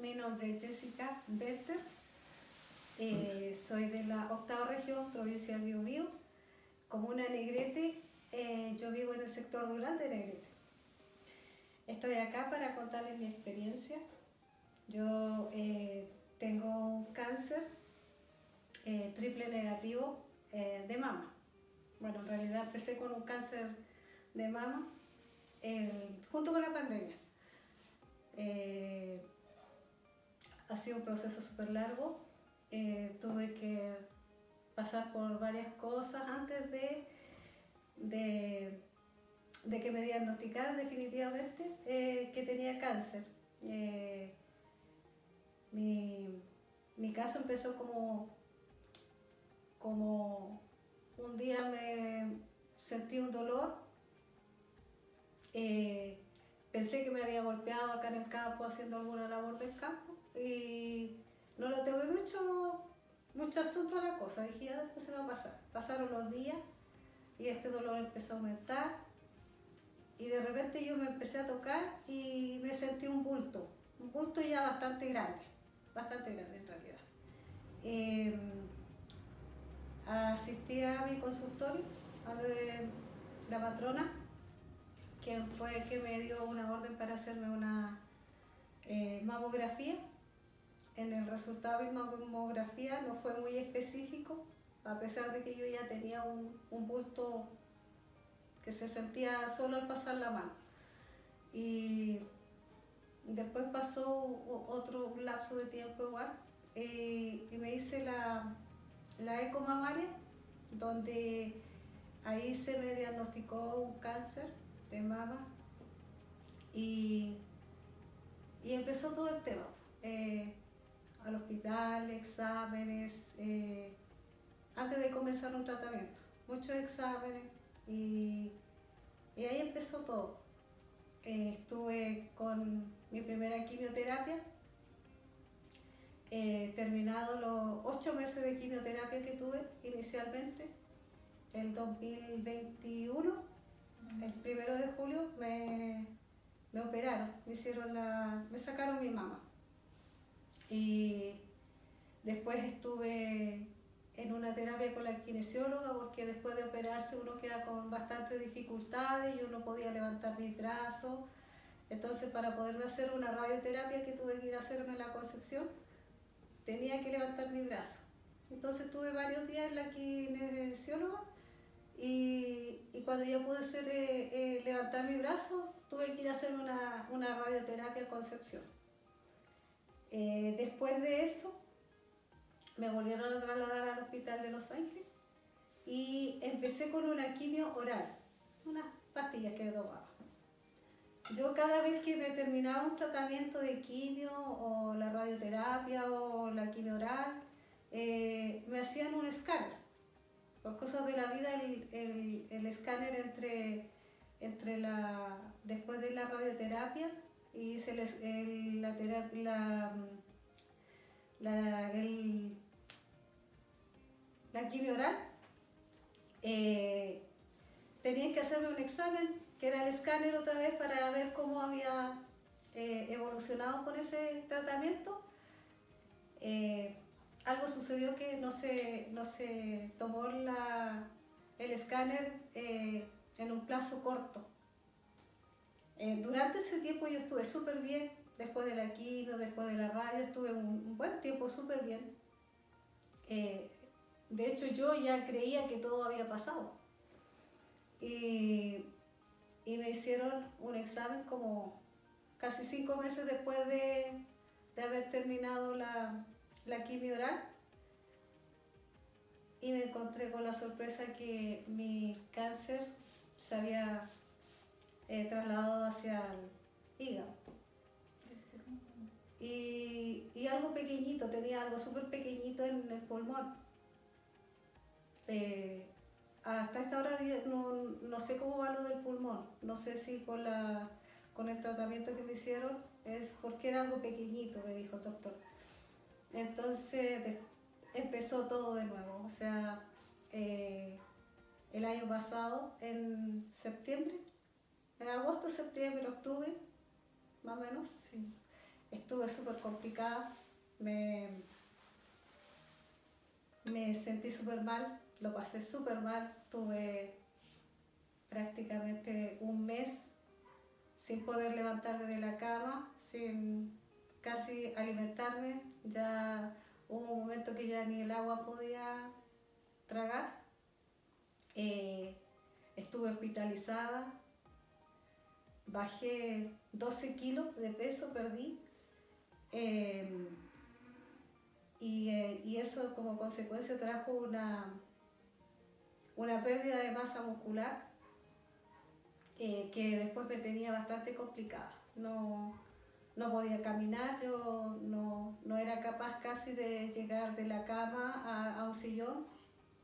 Mi nombre es Jessica Bester, soy de la 8ª región, provincia del Biobío, comuna de Negrete. Yo vivo en el sector rural de Negrete. Estoy acá para contarles mi experiencia. Yo tengo un cáncer triple negativo de mama. Bueno, en realidad empecé con un cáncer de mama junto con la pandemia. Ha sido un proceso súper largo. Tuve que pasar por varias cosas antes de que me diagnosticaran definitivamente que tenía cáncer. Mi caso empezó como un día me sentí un dolor. Pensé que me había golpeado acá en el campo haciendo alguna labor del campo y no lo tuve mucho asunto a la cosa. Dije, ya después se va a pasar. Pasaron los días y este dolor empezó a aumentar y de repente yo me empecé a tocar y me sentí un bulto ya bastante grande en realidad. Asistí a mi consultorio, a la matrona, quien fue que me dio una orden para hacerme una mamografía. En el resultado de mi mamografía no fue muy específico, a pesar de que yo ya tenía un bulto que se sentía solo al pasar la mano. Y después pasó otro lapso de tiempo igual y me hice la eco mamaria, donde ahí se me diagnosticó un cáncer de mama y empezó todo el tema. Al hospital, exámenes, antes de comenzar un tratamiento, muchos exámenes y ahí empezó todo. Estuve con mi primera quimioterapia, terminado los 8 meses de quimioterapia que tuve inicialmente, el 2021, el 1 de julio me operaron, me sacaron mi mama. Y después estuve en una terapia con la kinesióloga porque después de operarse uno queda con bastantes dificultades, yo no podía levantar mis brazos. Entonces, para poderme hacer una radioterapia que tuve que ir a hacerme en la Concepción, tenía que levantar mi brazo. Entonces tuve varios días en la kinesióloga y cuando ya pude levantar mi brazo, tuve que ir a hacer una radioterapia a Concepción. Después de eso, me volvieron a trasladar al hospital de Los Ángeles y empecé con una quimio oral, unas pastillas que tomaba. Yo cada vez que me terminaba un tratamiento de quimio o la radioterapia o la quimio oral, me hacían un escáner. Por cosas de la vida, el escáner después de la radioterapia y la quimio oral, tenían que hacerme un examen que era el escáner otra vez para ver cómo había evolucionado con ese tratamiento. Algo sucedió que no se tomó el escáner en un plazo corto. Durante ese tiempo yo estuve súper bien, después de la quimio, después de la radio, estuve un buen tiempo súper bien. De hecho, yo ya creía que todo había pasado. Y me hicieron un examen como casi 5 meses después de haber terminado la quimio oral y me encontré con la sorpresa que mi cáncer se había trasladado hacia el hígado. Y algo pequeñito, tenía algo súper pequeñito en el pulmón. Hasta esta hora no sé cómo va lo del pulmón, no sé si con el tratamiento que me hicieron es porque era algo pequeñito, me dijo el doctor. Entonces empezó todo de nuevo, o sea, el año pasado, en septiembre, en agosto, septiembre, octubre, más o menos, Sí. estuve súper complicada, me sentí súper mal, lo pasé súper mal, tuve prácticamente un mes sin poder levantarme de la cama, sin casi alimentarme, ya hubo un momento que ya ni el agua podía tragar, estuve hospitalizada, bajé 12 kilos de peso, perdí, y eso como consecuencia trajo una pérdida de masa muscular que después me tenía bastante complicada. No podía caminar, yo no era capaz casi de llegar de la cama a un sillón,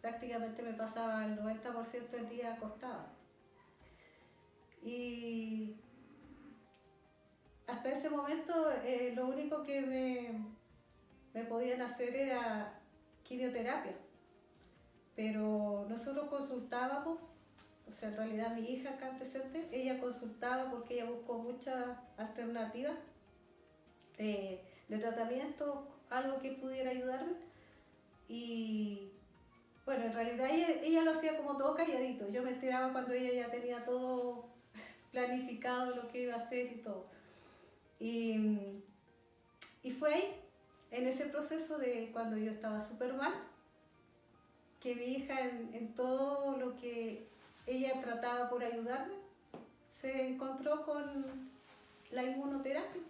prácticamente me pasaba el 90% del día acostada. Y hasta ese momento lo único que me podían hacer era quimioterapia, pero nosotros consultábamos, o sea, en realidad mi hija acá presente, ella consultaba porque ella buscó muchas alternativas de tratamiento, algo que pudiera ayudarme. Y bueno, en realidad ella lo hacía como todo calladito. Yo me enteraba cuando ella ya tenía todo planificado, lo que iba a hacer y todo. Y fue ahí, en ese proceso de cuando yo estaba súper mal, que mi hija en todo lo que ella trataba por ayudarme, se encontró con la inmunoterapia.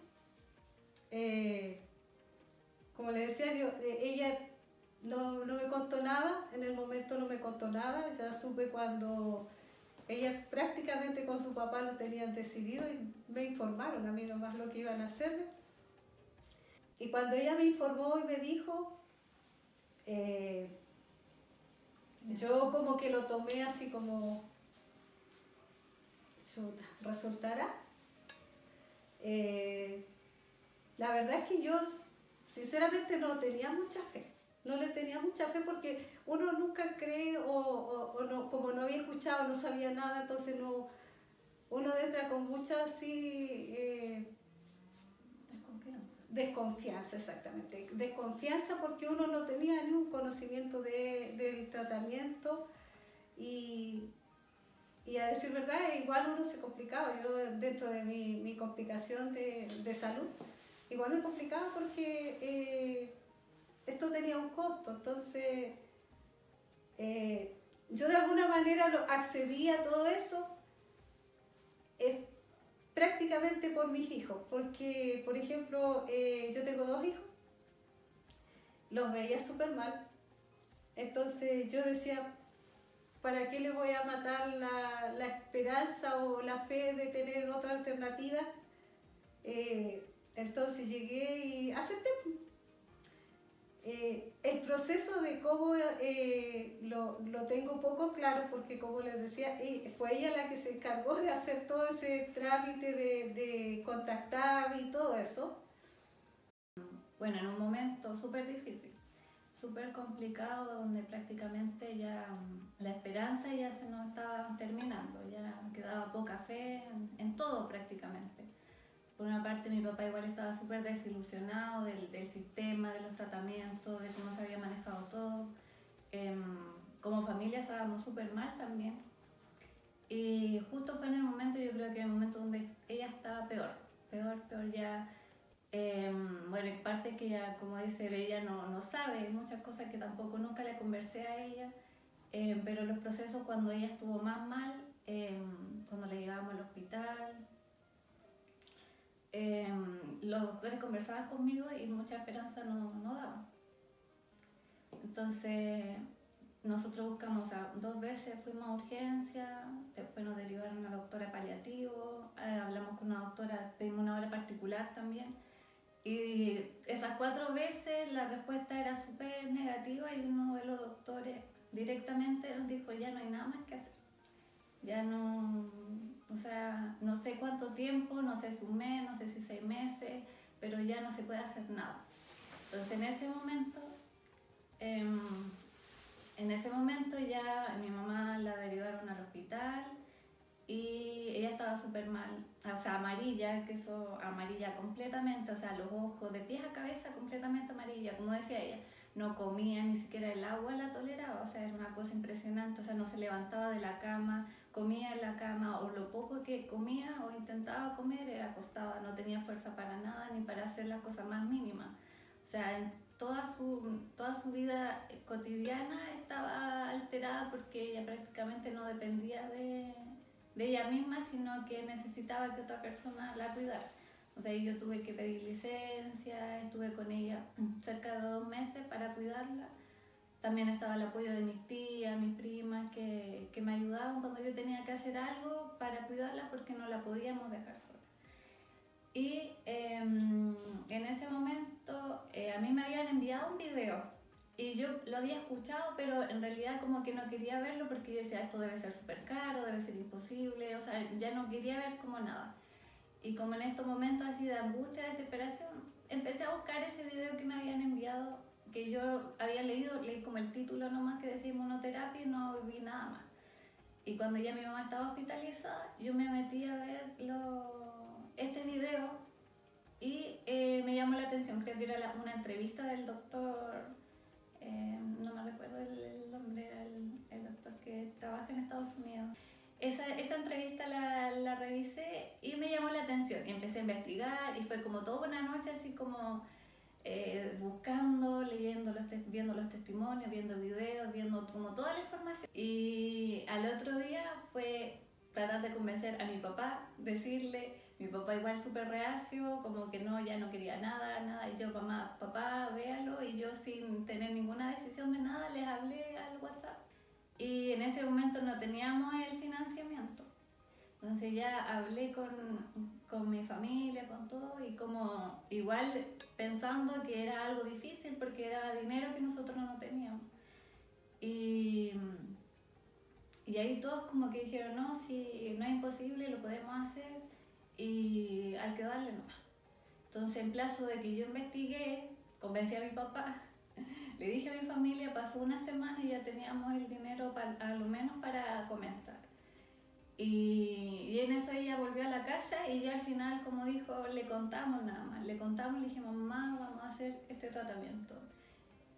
Como le decía yo, ella no me contó nada, en el momento no me contó nada, ya supe cuando ella prácticamente con su papá lo tenían decidido y me informaron a mí nomás lo que iban a hacerme. Y cuando ella me informó y me dijo, yo como que lo tomé así como, chuta, ¿resultará? La verdad es que yo sinceramente no tenía mucha fe. No le tenía mucha fe porque uno nunca cree o no, como no había escuchado, no sabía nada, entonces no, uno entra con mucha así desconfianza, exactamente. Desconfianza porque uno no tenía ni un conocimiento del tratamiento y a decir verdad, igual uno se complicaba. Yo dentro de mi complicación de salud, igual me complicaba porque esto tenía un costo, entonces yo de alguna manera accedí a todo eso prácticamente por mis hijos, porque por ejemplo yo tengo 2 hijos, los veía súper mal, entonces yo decía, ¿para qué le voy a matar la esperanza o la fe de tener otra alternativa? Entonces llegué y acepté. El proceso de cómo lo tengo poco claro porque como les decía, fue ella la que se encargó de hacer todo ese trámite de contactar y todo eso. Bueno, en un momento súper difícil, súper complicado, donde prácticamente ya la esperanza ya se nos estaba terminando, ya quedaba poca fe en todo prácticamente. Por una parte mi papá igual estaba súper desilusionado del sistema, de los tratamientos, de cómo se había manejado todo. Como familia estábamos súper mal también. Y justo fue en el momento, yo creo que en el momento donde ella estaba peor ya. Bueno, en parte que ella, como dice, ella no sabe, muchas cosas que tampoco nunca le conversé a ella, pero los procesos cuando ella estuvo más mal, cuando la llevábamos al hospital, los doctores conversaban conmigo y mucha esperanza no daban. Entonces nosotros buscamos, o sea, 2 veces fuimos a urgencia, después nos derivaron a la doctora paliativo, hablamos con una doctora, pedimos una hora particular también. Y esas 4 veces la respuesta era súper negativa y uno de los doctores directamente nos dijo, ya no hay nada más que hacer. Ya no, o sea, no sé cuánto tiempo, no sé si un mes, no sé si 6 meses, pero ya no se puede hacer nada. Entonces en ese momento ya mi mamá la derivaron al hospital y ella estaba súper mal, o sea, amarilla, que eso, amarilla completamente, o sea, los ojos de pies a cabeza completamente amarilla, como decía ella, no comía, ni siquiera el agua la toleraba, o sea, era una cosa impresionante, o sea, no se levantaba de la cama, comía en la cama, o lo poco que comía o intentaba comer era acostada, no tenía fuerza para nada, ni para hacer las cosas más mínimas, o sea, en toda su vida cotidiana estaba alterada porque ella prácticamente no dependía de ella misma, sino que necesitaba que otra persona la cuidara. O sea, yo tuve que pedir licencia, estuve con ella cerca de 2 meses para cuidarla. También estaba el apoyo de mis tías, mis primas, que me ayudaban cuando yo tenía que hacer algo para cuidarla porque no la podíamos dejar sola. Y en ese momento a mí me habían enviado un video y yo lo había escuchado, pero en realidad como que no quería verlo porque yo decía, esto debe ser súper caro, debe ser imposible, o sea, ya no quería ver como nada. Y como en estos momentos así de angustia, de desesperación, empecé a buscar ese video que me habían enviado, que yo había leído, leí como el título nomás que decía inmunoterapia y no vi nada más. Y cuando ya mi mamá estaba hospitalizada, yo me metí a ver este video y me llamó la atención, creo que era una entrevista del doctor, no me recuerdo el nombre, era el doctor que trabaja en Estados Unidos. Esa entrevista la revisé y me llamó la atención y empecé a investigar y fue como toda una noche así como buscando, leyendo, viendo los testimonios, viendo videos, viendo como toda la información. Y al otro día fue tratar de convencer a mi papá, decirle, mi papá igual súper reacio, como que no, ya no quería nada, y yo, papá, véalo, y yo sin tener ninguna decisión de nada les hablé al WhatsApp. Y en ese momento no teníamos el financiamiento. Entonces ya hablé con mi familia, con todo, y como igual pensando que era algo difícil porque era dinero que nosotros no teníamos. Y ahí todos como que dijeron, no, si no es imposible, lo podemos hacer y hay que darle nomás. Entonces en plazo de que yo investigué, convencí a mi papá, le dije a mi familia, pasó una semana y ya teníamos el dinero a lo menos para comenzar. Y en eso ella volvió a la casa y ya al final, como dijo, le contamos nada más. Le contamos, le dijimos, mamá, vamos a hacer este tratamiento.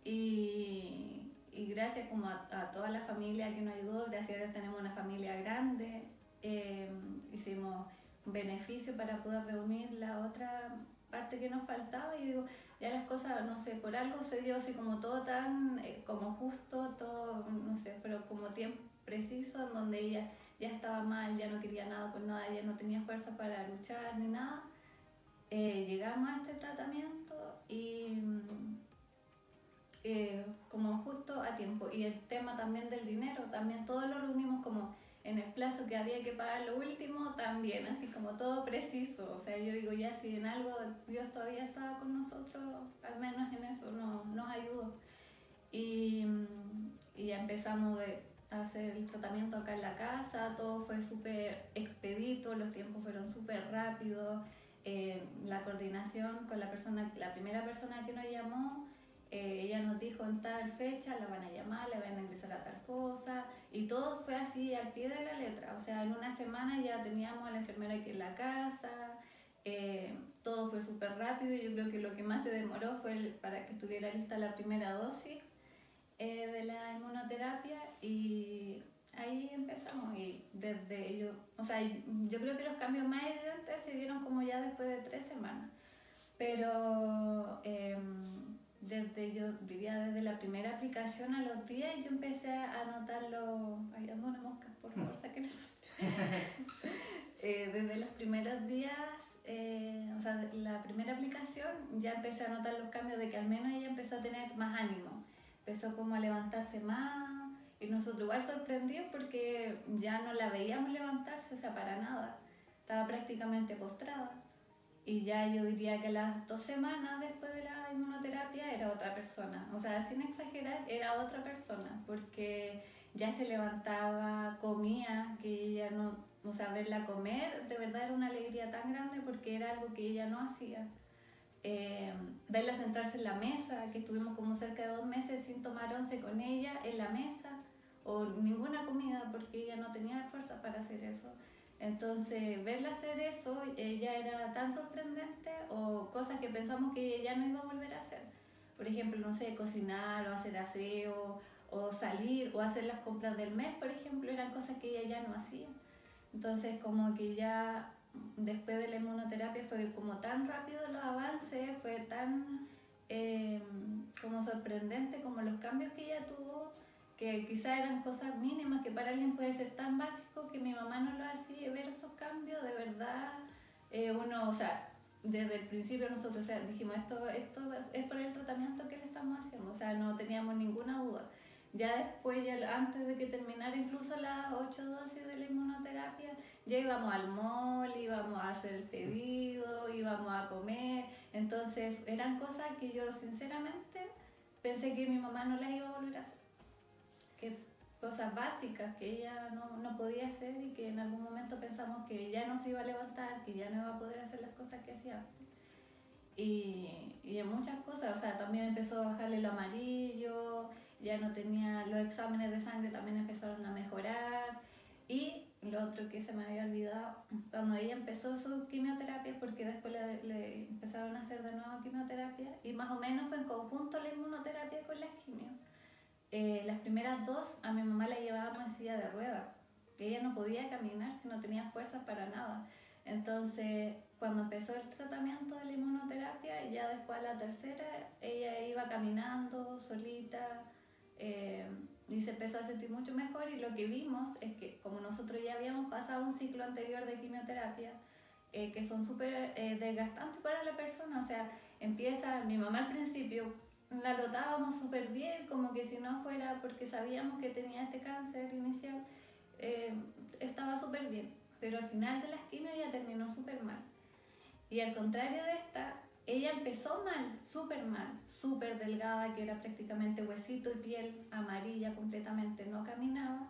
Y gracias como a toda la familia que nos ayudó, gracias a Dios tenemos una familia grande, hicimos un beneficio para poder reunir la otra parte que nos faltaba y digo, ya las cosas, no sé, por algo se dio así como todo tan, como justo, todo, no sé, pero como tiempo preciso en donde ella ya estaba mal, ya no quería nada con nada, ya no tenía fuerza para luchar ni nada. Llegamos a este tratamiento y como justo a tiempo. Y el tema también del dinero, también todo lo reunimos como en el plazo que había que pagar lo último, también, así como todo preciso. O sea, yo digo, ya si en algo Dios todavía estaba con nosotros, al menos en eso nos ayudó. Y ya empezamos a hacer el tratamiento acá en la casa, todo fue súper expedito, los tiempos fueron súper rápidos, la coordinación con la primera persona que nos llamó, ella nos dijo en tal fecha la van a llamar, le van a ingresar a tal cosa y todo fue así al pie de la letra, o sea, en una semana ya teníamos a la enfermera aquí en la casa, todo fue súper rápido y yo creo que lo que más se demoró fue para que estuviera lista la primera dosis de la inmunoterapia y ahí empezamos y desde yo, o sea, yo creo que los cambios más evidentes se vieron como ya después de 3 semanas, pero desde, yo diría desde la primera aplicación a los días yo empecé a notar ay, ando una mosca, por favor, sáquenlo. Desde los primeros días, o sea, la primera aplicación ya empecé a notar los cambios de que al menos ella empezó a tener más ánimo, empezó como a levantarse más y nosotros igual sorprendidos porque ya no la veíamos levantarse, o sea, para nada, estaba prácticamente postrada. Y ya yo diría que las 2 semanas después de la inmunoterapia era otra persona. O sea, sin exagerar, era otra persona. Porque ya se levantaba, comía, que ella no... O sea, verla comer de verdad era una alegría tan grande porque era algo que ella no hacía. Verla sentarse en la mesa, que estuvimos como cerca de 2 meses sin tomar once con ella en la mesa. O ninguna comida porque ella no tenía fuerza para hacer eso. Entonces, verla hacer eso ya era tan sorprendente, o cosas que pensamos que ella ya no iba a volver a hacer. Por ejemplo, no sé, cocinar o hacer aseo o salir o hacer las compras del mes, por ejemplo, eran cosas que ella ya no hacía. Entonces, como que ya después de la inmunoterapia fue como tan rápido los avances, fue tan como sorprendente como los cambios que ella tuvo, que quizás eran cosas mínimas, que para alguien puede ser tan básico, que mi mamá no lo hacía, ver esos cambios, de verdad, uno, o sea, desde el principio nosotros, o sea, dijimos, esto es por el tratamiento que le estamos haciendo, o sea, no teníamos ninguna duda. Ya después, ya antes de que terminara incluso las 8 dosis de la inmunoterapia, ya íbamos al mall, íbamos a hacer el pedido, íbamos a comer, entonces eran cosas que yo sinceramente pensé que mi mamá no las iba a volver a hacer, que cosas básicas que ella no podía hacer y que en algún momento pensamos que ya no se iba a levantar, que ya no iba a poder hacer las cosas que hacía antes. Y en muchas cosas, o sea, también empezó a bajarle lo amarillo, ya no tenía, los exámenes de sangre también empezaron a mejorar. Y lo otro que se me había olvidado, cuando ella empezó su quimioterapia, porque después le empezaron a hacer de nuevo quimioterapia, y más o menos fue en conjunto la inmunoterapia con las quimios. Las primeras dos a mi mamá la llevábamos en silla de ruedas. Ella no podía caminar si no tenía fuerza para nada. Entonces, cuando empezó el tratamiento de la inmunoterapia, ya después a la tercera, ella iba caminando solita y se empezó a sentir mucho mejor. Y lo que vimos es que, como nosotros ya habíamos pasado un ciclo anterior de quimioterapia, que son súper desgastantes para la persona, o sea, empieza, mi mamá al principio la notábamos súper bien, como que si no fuera porque sabíamos que tenía este cáncer inicial, estaba súper bien, pero al final de las quimios ella terminó súper mal. Y al contrario de esta, ella empezó mal, súper delgada, que era prácticamente huesito y piel amarilla completamente, no caminaba.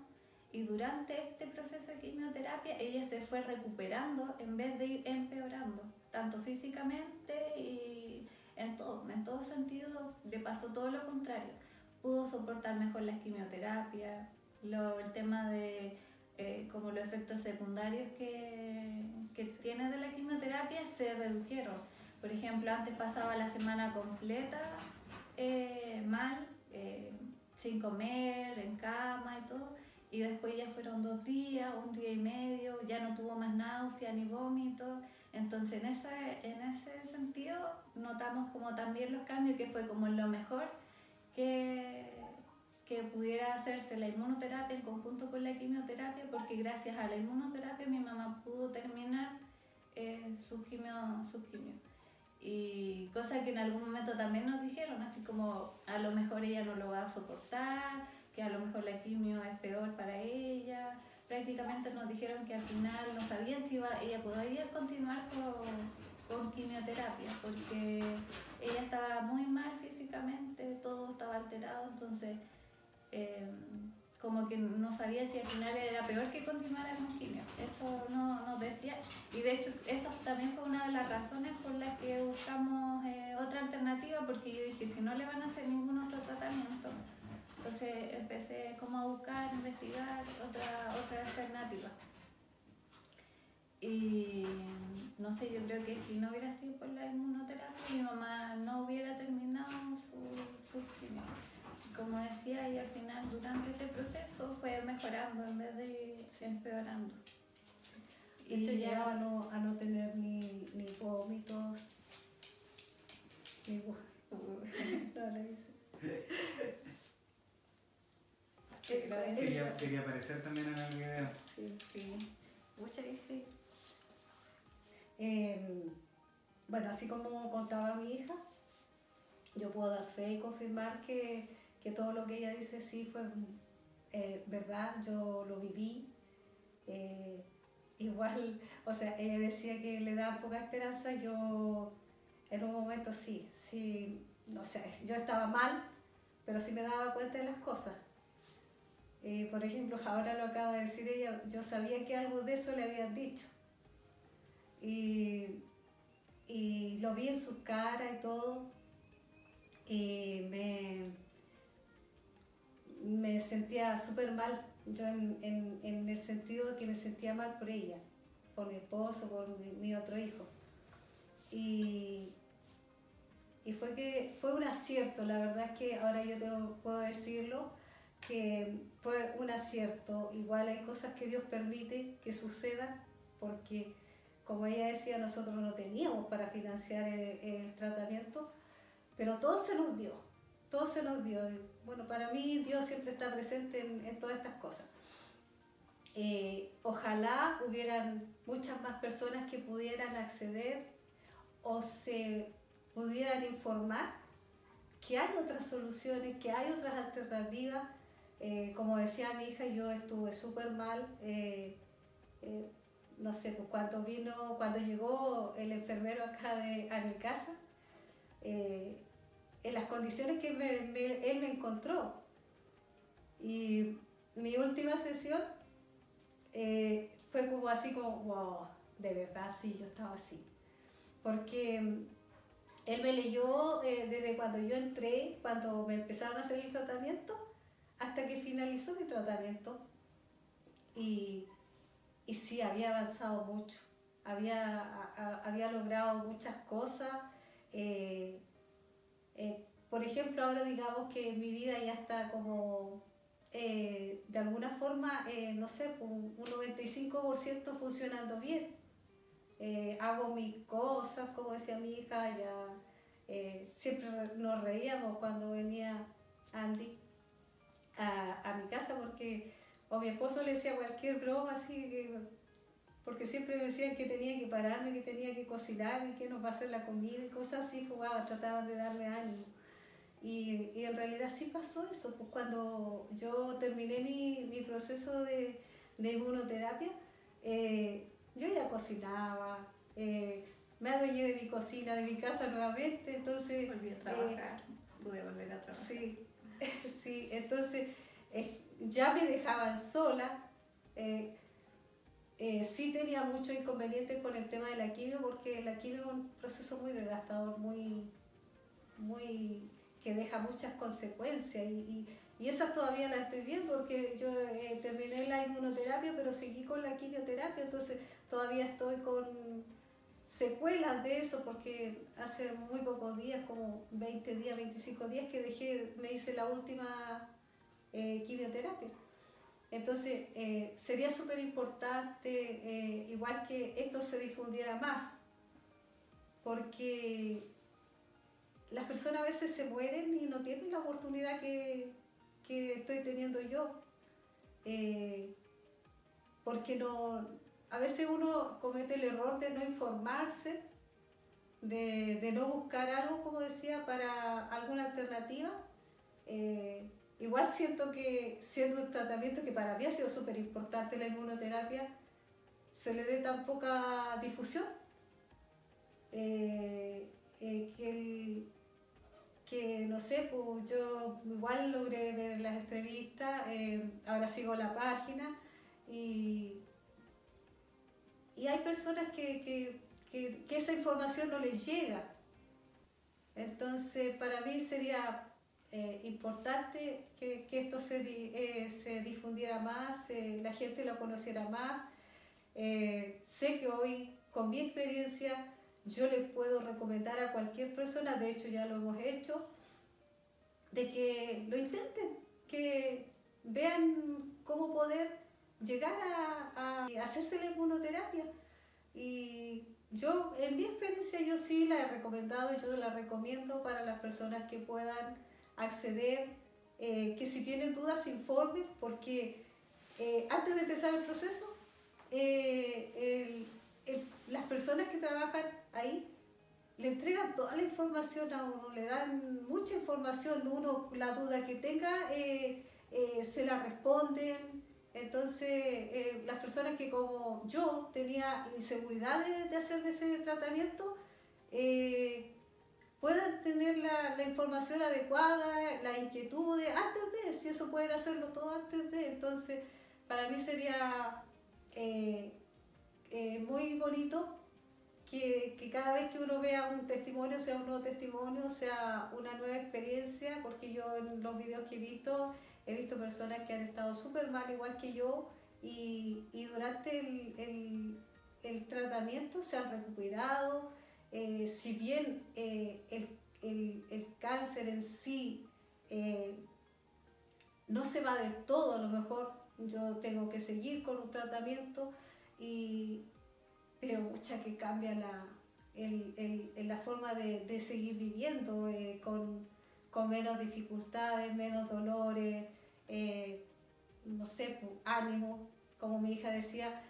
Y durante este proceso de quimioterapia ella se fue recuperando en vez de ir empeorando, tanto físicamente y en todo sentido le pasó todo lo contrario. Pudo soportar mejor las quimioterapias, el tema de como los efectos secundarios que tiene de la quimioterapia se redujeron. Por ejemplo, antes pasaba la semana completa mal, sin comer, en cama y todo, y después ya fueron 2 días, un día y medio, ya no tuvo más náusea ni vómito. Entonces en ese sentido notamos como también los cambios, que fue como lo mejor que, que pudiera hacerse la inmunoterapia en conjunto con la quimioterapia, porque gracias a la inmunoterapia mi mamá pudo terminar sus quimio. Y cosas que en algún momento también nos dijeron, así como a lo mejor ella no lo va a soportar, que a lo mejor la quimio es peor para ella. Prácticamente nos dijeron que al final no sabían si ella podía continuar con quimioterapia, porque ella estaba muy mal físicamente, todo estaba alterado, entonces como que no sabía si al final era peor que continuar con quimio. Eso no nos decía, y de hecho esa también fue una de las razones por las que buscamos otra alternativa, porque yo dije, si no le van a hacer ningún otro tratamiento, entonces empecé como a buscar, investigar otra alternativa. Y no sé, yo creo que si no hubiera sido por la inmunoterapia, mi mamá no hubiera terminado su quimio. Como decía, y al final durante este proceso fue mejorando en vez de empeorando. De hecho, llegaba a no tener ni vómitos, ni no le hice. Quería aparecer también en el video. Sí. Muchas veces. Bueno, así como contaba mi hija, yo puedo dar fe y confirmar que todo lo que ella dice sí fue verdad, yo lo viví. Igual, o sea, ella decía que le daba poca esperanza, yo en un momento sí, no sé, yo estaba mal, pero sí me daba cuenta de las cosas. Por ejemplo, ahora lo acaba de decir ella, yo sabía que algo de eso le habían dicho. Y lo vi en su cara y todo, y me sentía súper mal, yo en el sentido de que me sentía mal por ella, por mi esposo, por mi otro hijo. Y fue un acierto, la verdad es que ahora yo puedo decirlo, que fue un acierto. Igual hay cosas que Dios permite que sucedan, porque como ella decía, nosotros no teníamos para financiar el tratamiento, pero todo se nos dio, todo se nos dio. Y bueno, para mí Dios siempre está presente en todas estas cosas. Ojalá hubieran muchas más personas que pudieran acceder o se pudieran informar que hay otras soluciones, que hay otras alternativas. Como decía mi hija, yo estuve súper mal. No sé, pues cuando llegó el enfermero acá a mi casa, en las condiciones que él me encontró. Y mi última sesión fue como así como, wow, de verdad, sí, yo estaba así. Porque él me leyó desde cuando yo entré, cuando me empezaron a hacer el tratamiento, hasta que finalizó mi tratamiento. Y sí, había avanzado mucho, había logrado muchas cosas. Por ejemplo, ahora digamos que mi vida ya está como, de alguna forma, no sé, un 95% funcionando bien. Hago mis cosas, como decía mi hija, ya siempre nos reíamos cuando venía Andy a mi casa, porque o mi esposo le decía cualquier broma así, porque siempre me decían que tenía que pararme, que tenía que cocinar y que nos va a hacer la comida y cosas así, jugaban, trataban de darme ánimo. Y en realidad sí pasó eso, pues cuando yo terminé mi proceso de inmunoterapia, yo ya cocinaba, me adueñé de mi cocina, de mi casa nuevamente, entonces... Volví a trabajar, pude volver a trabajar. Sí, sí, entonces ya me dejaban sola. Sí tenía muchos inconvenientes con el tema de la quimio, porque la quimio es un proceso muy desgastador, que deja muchas consecuencias y esas todavía las estoy viendo, porque yo terminé la inmunoterapia pero seguí con la quimioterapia, entonces todavía estoy con secuelas de eso, porque hace muy pocos días, como 20 días, 25 días que me hice la última quimioterapia. Entonces sería súper importante, igual que esto se difundiera más, porque las personas a veces se mueren y no tienen la oportunidad que estoy teniendo yo, porque a veces uno comete el error de no informarse, de no buscar algo, como decía, para alguna alternativa. Igual siento que siendo un tratamiento que para mí ha sido súper importante, la inmunoterapia, se le dé tan poca difusión, que no sé, pues yo igual logré ver las entrevistas, ahora sigo la página y hay personas que esa información no les llega. Entonces para mí sería importante que esto se difundiera más, la gente lo conociera más. Sé que hoy, con mi experiencia, yo le puedo recomendar a cualquier persona, de hecho ya lo hemos hecho, de que lo intenten, que vean cómo poder llegar a hacerse la inmunoterapia. Y yo, en mi experiencia, yo sí la he recomendado y yo la recomiendo para las personas que puedan acceder, que si tienen dudas se informen, porque antes de empezar el proceso, las personas que trabajan ahí le entregan toda la información a uno, le dan mucha información, uno la duda que tenga se la responden. Entonces las personas que como yo tenía inseguridad de hacerme ese tratamiento, puedan tener la información adecuada, las inquietudes, si eso pueden hacerlo todo antes de. Entonces para mí sería muy bonito que cada vez que uno vea un testimonio, sea un nuevo testimonio, sea una nueva experiencia, porque yo en los videos que he visto personas que han estado súper mal, igual que yo, y durante el tratamiento se han recuperado, si bien el cáncer en sí no se va del todo, a lo mejor yo tengo que seguir con un tratamiento, pero mucha que cambia la forma de seguir viviendo con menos dificultades, menos dolores, no sé, pues, ánimo, como mi hija decía.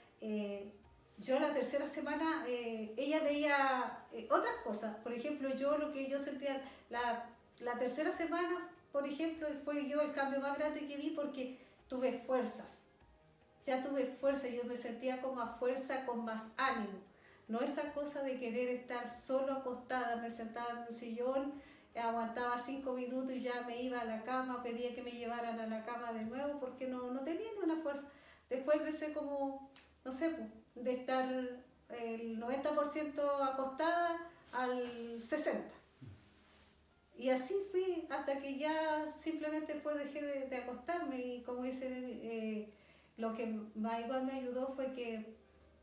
Yo la tercera semana, ella veía otras cosas. Por ejemplo, lo que yo sentía la tercera semana, por ejemplo, fue yo el cambio más grande que vi porque tuve fuerzas. Ya tuve fuerza, yo me sentía como a fuerza, con más ánimo. No esa cosa de querer estar solo acostada, me sentaba en un sillón, aguantaba 5 minutos y ya me iba a la cama, pedía que me llevaran a la cama de nuevo porque no tenía ni una fuerza. Después empecé como, no sé, de estar el 90% acostada al 60%. Y así fui hasta que ya simplemente después dejé de acostarme y como dice, lo que más igual me ayudó fue que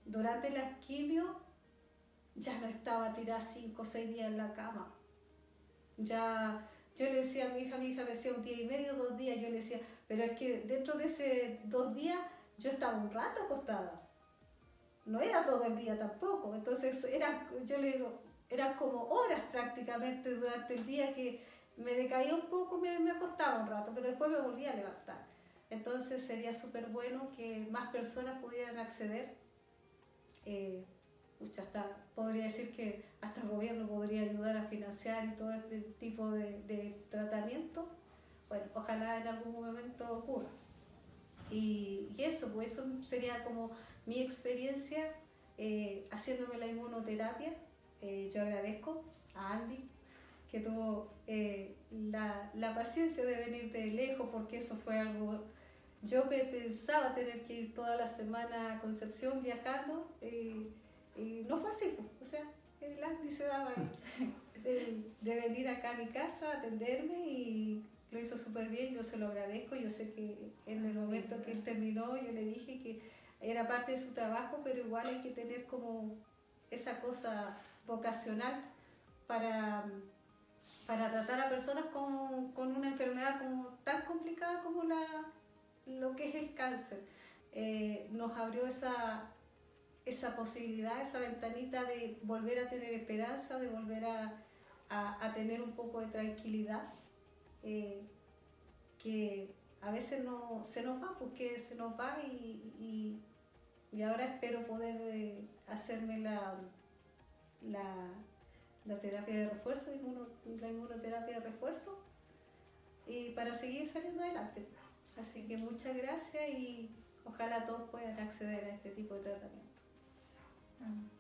durante las quimio ya no estaba tirada 5 o 6 días en la cama. Ya yo le decía a mi hija me decía 1 día y medio, 2 días, yo le decía, pero es que dentro de ese 2 días yo estaba un rato acostada. No era todo el día tampoco, entonces yo le digo, eran como horas prácticamente durante el día que me decaía un poco, me acostaba un rato, pero después me volvía a levantar. Entonces sería súper bueno que más personas pudieran acceder. Podría decir que hasta el gobierno podría ayudar a financiar y todo este tipo de tratamiento. Bueno, ojalá en algún momento ocurra. Y eso, pues eso sería como mi experiencia haciéndome la inmunoterapia. Yo agradezco a Andy que tuvo la paciencia de venir de lejos, porque eso fue algo. Yo pensaba tener que ir toda la semana a Concepción viajando y no fue así, pues. O sea, el Andy se daba de venir acá a mi casa a atenderme y lo hizo súper bien, yo se lo agradezco. Yo sé que en el momento que él terminó yo le dije que era parte de su trabajo, pero igual hay que tener como esa cosa vocacional para tratar a personas con una enfermedad como tan complicada como lo que es el cáncer. Nos abrió esa posibilidad, esa ventanita de volver a tener esperanza, de volver a tener un poco de tranquilidad, que a veces no se nos va, porque se nos va y ahora espero poder hacerme la terapia de refuerzo, la inmunoterapia de refuerzo, y para seguir saliendo adelante. Así que muchas gracias y ojalá todos puedan acceder a este tipo de tratamiento.